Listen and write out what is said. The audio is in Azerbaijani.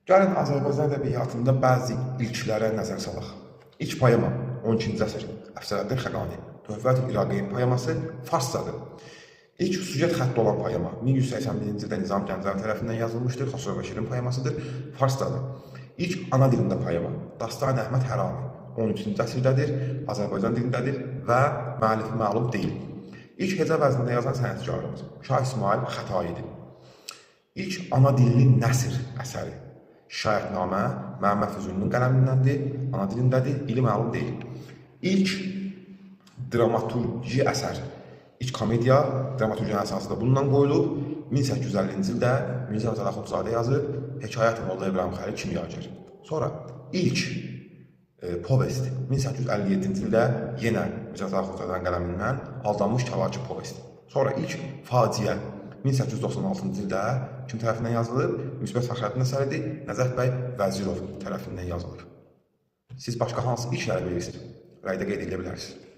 Gəlin Azərbaycan ədəbiyyatında bəzi ilklərə nəzər salaq. İlk poema 12-ci əsr Əfsələddin Xəqani Töhfətül İraqiyin poeması farscadır. İlk süjet xətti olan poema 1181-ci ildə Nizam Gəncəvi tərəfindən yazılmışdır. Xosrov və Şirin poemasıdır. Farscadır. İlk ana dilində poema Dastan Əhməd Hərami 13-cü əsrdədir. Azərbaycan dilindədir və müəllifi məlum deyil. İlk hecə vəznində yazan sənətkarımız Şah İsmail Xətaidir. İlk ana dilli nəsr əsəri Şikayətnamə Məhəmməd Füzulinin qələmindəndir, ana dilindədir, ili məlum deyil. İlk dramaturji əsər, ilk komediya dramaturjinin əsasında bundan qoyulub. 1850-ci ildə Mirzə Fətəli Axundzadə yazıb, Hekayət Molla İbrahim Xəlil Kimyagər. Sonra ilk povest 1857-ci ildə yenə Mirzə Fətəli Axundzadənin qələmindən Aldanmış Kəvakib povesti. Sonra ilk faciə 1896-cı ildə kim tərəfindən yazılıb? Müsbət Fəxrəddin əsəridir, Nəzəf bəy Vəzirov tərəfindən yazılıb. Siz başqa hansı ilkləri bilirsiniz? Rəydə qeyd edə bilərsiniz.